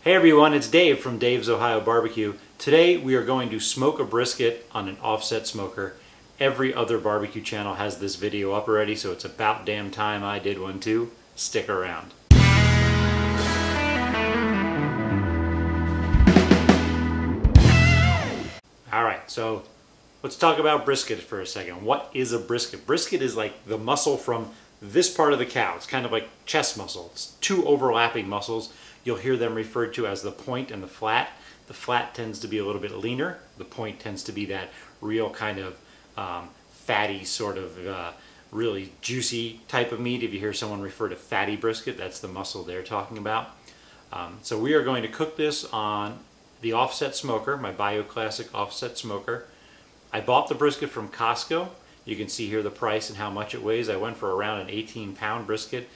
Hey everyone, it's Dave from Dave's Ohio Barbecue. Today we are going to smoke a brisket on an offset smoker. Every other barbecue channel has this video up already, so it's about damn time I did one too. Stick around. Alright, so let's talk about brisket for a second. What is a brisket? Brisket is like the muscle from this part of the cow. It's kind of like chest muscle. It's two overlapping muscles. You'll hear them referred to as the point and the flat. The flat tends to be a little bit leaner. The point tends to be that real kind of fatty sort of really juicy type of meat. If you hear someone refer to fatty brisket, that's the muscle they're talking about. So we are going to cook this on the offset smoker, my BioClassic offset smoker. I bought the brisket from Costco. You can see here the price and how much it weighs. I went for around an 18-pound brisket.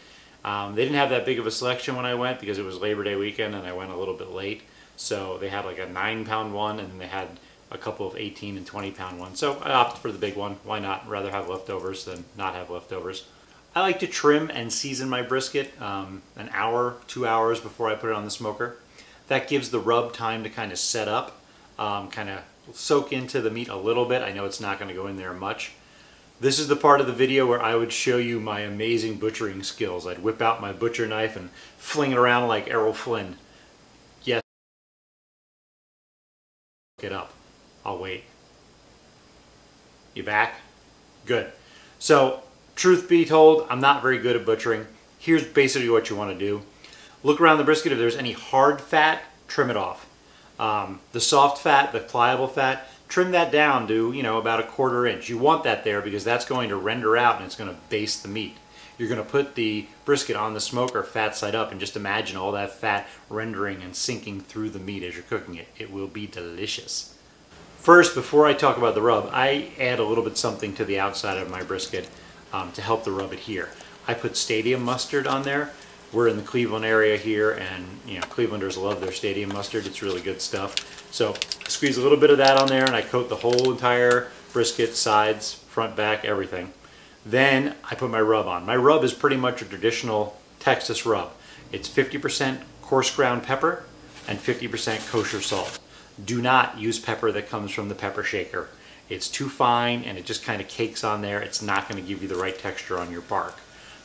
They didn't have that big of a selection when I went because it was Labor Day weekend and I went a little bit late. So they had like a 9-pound one and then they had a couple of 18 and 20-pound ones. So I opted for the big one. Why not? I'd rather have leftovers than not have leftovers. I like to trim and season my brisket an hour, 2 hours before I put it on the smoker. That gives the rub time to kind of set up, kind of soak into the meat a little bit. I know it's not going to go in there much. This is the part of the video where I would show you my amazing butchering skills. I'd whip out my butcher knife and fling it around like Errol Flynn. Yes. Get up. I'll wait. You back? Good. So, truth be told, I'm not very good at butchering. Here's basically what you want to do. Look around the brisket. If there's any hard fat, trim it off. The soft fat, the pliable fat, trim that down to, about 1/4 inch. You want that there because that's going to render out and it's going to baste the meat. You're going to put the brisket on the smoker fat side up and just imagine all that fat rendering and sinking through the meat as you're cooking it. It will be delicious. First, before I talk about the rub, I add a little bit something to the outside of my brisket to help the rub adhere. I put stadium mustard on there. We're in the Cleveland area here, and Clevelanders love their stadium mustard. It's really good stuff. So I squeeze a little bit of that on there and I coat the whole entire brisket, sides, front, back, everything. Then I put my rub on. My rub is pretty much a traditional Texas rub. It's 50% coarse ground pepper and 50% kosher salt. Do not use pepper that comes from the pepper shaker. It's too fine and it just kind of cakes on there. It's not going to give you the right texture on your bark.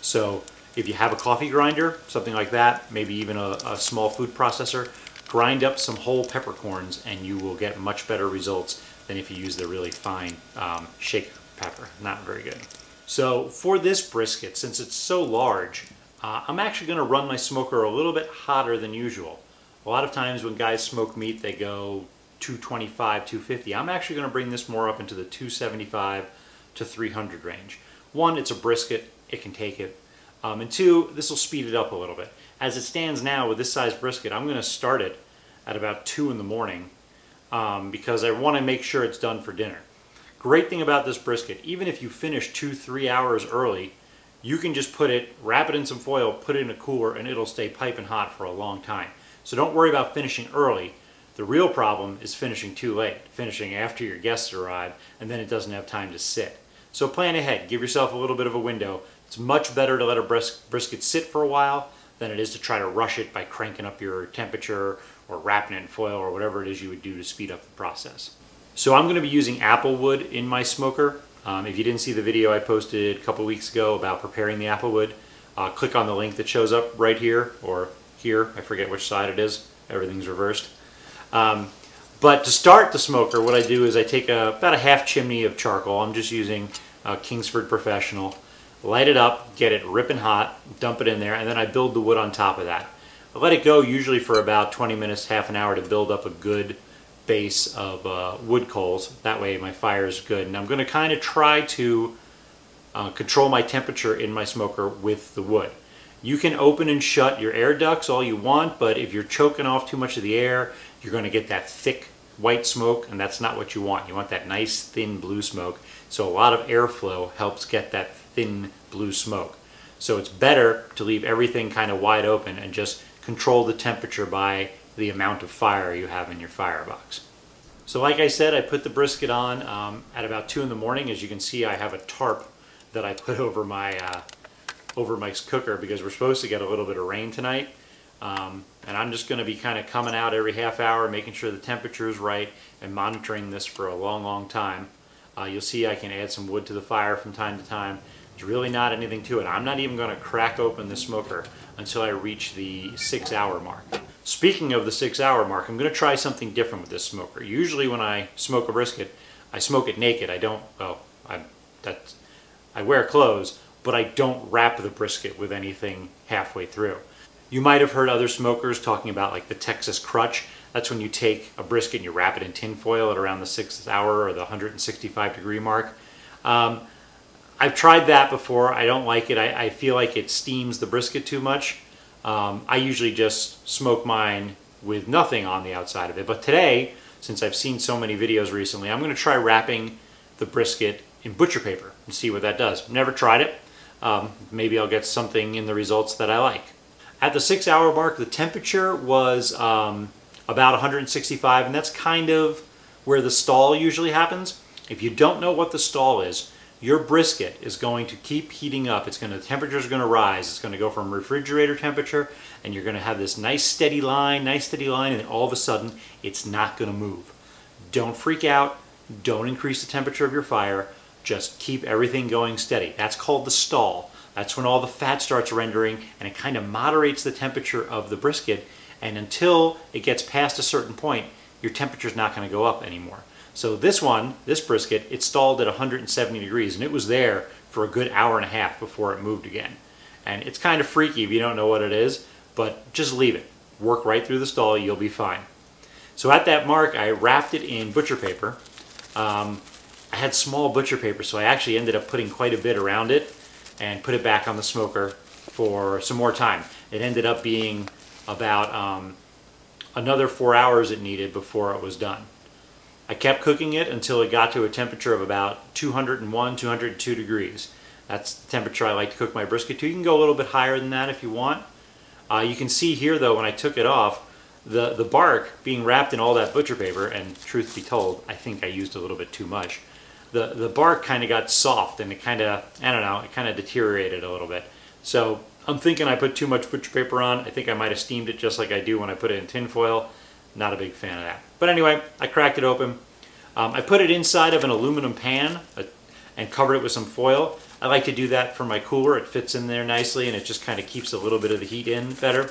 So if you have a coffee grinder, something like that, maybe even a small food processor, grind up some whole peppercorns and you will get much better results than if you use the really fine shaker pepper. Not very good. So for this brisket, since it's so large, I'm actually going to run my smoker a little bit hotter than usual. A lot of times when guys smoke meat, they go 225, 250. I'm actually going to bring this more up into the 275 to 300 range. One, it's a brisket, it can take it. And two, this will speed it up a little bit. As it stands now with this size brisket, I'm going to start it at about 2 in the morning because I want to make sure it's done for dinner. Great thing about this brisket, even if you finish 2-3 hours early, you can just wrap it in some foil, put it in a cooler, and it'll stay piping hot for a long time. So don't worry about finishing early. The real problem is finishing too late, finishing after your guests arrive, and then it doesn't have time to sit. So plan ahead, give yourself a little bit of a window. It's much better to let a brisket sit for a while than it is to try to rush it by cranking up your temperature or wrapping it in foil or whatever it is you would do to speed up the process. So I'm going to be using apple wood in my smoker. If you didn't see the video I posted a couple weeks ago about preparing the apple wood, click on the link that shows up right here or here. I forget which side it is. Everything's reversed. But to start the smoker, what I do is I take about a half chimney of charcoal. I'm just using Kingsford Professional. Light it up, get it ripping hot, dump it in there, and then I build the wood on top of that. I let it go usually for about 20 minutes, half an hour to build up a good base of wood coals. That way my fire is good. And I'm going to kind of try to control my temperature in my smoker with the wood. You can open and shut your air ducts all you want, but if you're choking off too much of the air, you're going to get that thick white smoke, and that's not what you want. You want that nice thin blue smoke. So a lot of airflow helps get that thin blue smoke. So it's better to leave everything kind of wide open and just control the temperature by the amount of fire you have in your firebox. So like I said, I put the brisket on at about 2 in the morning. As you can see, I have a tarp that I put over my cooker because we're supposed to get a little bit of rain tonight. And I'm just going to be kind of coming out every half hour, making sure the temperature is right, and monitoring this for a long, long time. You'll see I can add some wood to the fire from time to time. There's really not anything to it. I'm not even going to crack open the smoker until I reach the 6-hour mark. Speaking of the 6-hour mark, I'm going to try something different with this smoker. Usually when I smoke a brisket, I smoke it naked. I don't, well, I wear clothes, but I don't wrap the brisket with anything halfway through. You might have heard other smokers talking about like the Texas crutch. That's when you take a brisket and you wrap it in tin foil at around the 6th hour or the 165-degree mark. I've tried that before. I don't like it. I feel like it steams the brisket too much. I usually just smoke mine with nothing on the outside of it. But today, since I've seen so many videos recently, I'm going to try wrapping the brisket in butcher paper and see what that does. Never tried it. Maybe I'll get something in the results that I like. At the 6-hour mark, the temperature was about 165, and that's kind of where the stall usually happens. If you don't know what the stall is, your brisket is going to keep heating up. The temperature is going to rise. It's going to go from refrigerator temperature, and you're going to have this nice steady line, and then all of a sudden, it's not going to move. Don't freak out. Don't increase the temperature of your fire. Just keep everything going steady. That's called the stall. That's when all the fat starts rendering, and it kind of moderates the temperature of the brisket. And until it gets past a certain point, your temperature is not going to go up anymore. So this brisket, it stalled at 170 degrees, and it was there for a good hour and a half before it moved again. And it's kind of freaky if you don't know what it is, but just leave it. Work right through the stall, you'll be fine. So at that mark, I wrapped it in butcher paper. I had small butcher paper, so I actually ended up putting quite a bit around it and put it back on the smoker for some more time. It ended up being about another 4 hours it needed before it was done. I kept cooking it until it got to a temperature of about 201, 202 degrees. That's the temperature I like to cook my brisket to. You can go a little bit higher than that if you want. You can see here though, when I took it off, the bark being wrapped in all that butcher paper, and truth be told, I think I used a little bit too much. The bark kind of got soft, and it kind of, I don't know, it kind of deteriorated a little bit. So I'm thinking I put too much butcher paper on. I think I might have steamed it just like I do when I put it in tin foil. Not a big fan of that. But anyway, I cracked it open. I put it inside of an aluminum pan and covered it with some foil. I like to do that for my cooler. It fits in there nicely, and it just kind of keeps a little bit of the heat in better.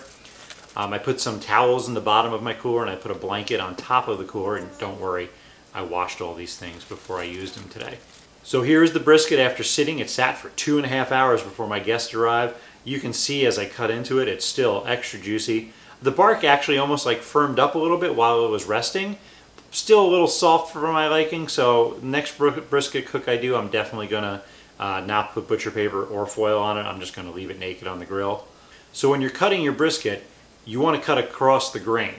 I put some towels in the bottom of my cooler, and I put a blanket on top of the cooler, and don't worry, I washed all these things before I used them today. So here's the brisket after sitting. It sat for 2.5 hours before my guests arrived. You can see as I cut into it, it's still extra juicy. The bark actually almost like firmed up a little bit while it was resting. Still a little soft for my liking, so next brisket cook I do, I'm definitely going to not put butcher paper or foil on it. I'm just going to leave it naked on the grill. So when you're cutting your brisket, you want to cut across the grain.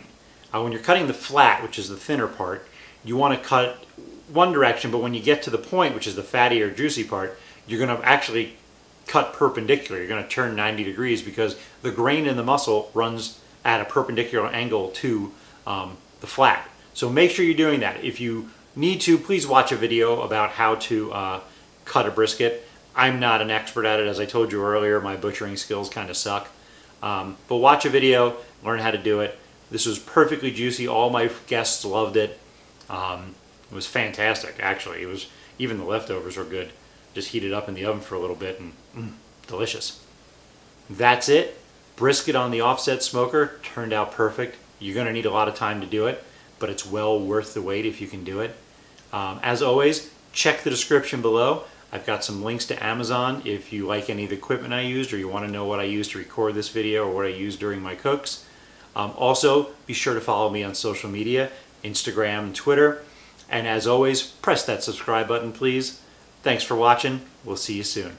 When you're cutting the flat, which is the thinner part, you want to cut one direction, but when you get to the point, which is the fatty or juicy part, you're going to actually cut perpendicular. You're going to turn 90 degrees because the grain in the muscle runs at a perpendicular angle to the flat. So make sure you're doing that. If you need to, please watch a video about how to cut a brisket. I'm not an expert at it. As I told you earlier, my butchering skills kind of suck. But watch a video, learn how to do it. This was perfectly juicy. All my guests loved it. It was fantastic, actually. Even the leftovers were good. Just heat it up in the oven for a little bit, and delicious. That's it. Brisket on the offset smoker turned out perfect. You're going to need a lot of time to do it, but it's well worth the wait if you can do it. As always, check the description below. I've got some links to Amazon if you like any of the equipment I used, or you want to know what I used to record this video or what I used during my cooks. Also, be sure to follow me on social media, Instagram and Twitter. And as always, press that subscribe button, please. Thanks for watching. We'll see you soon.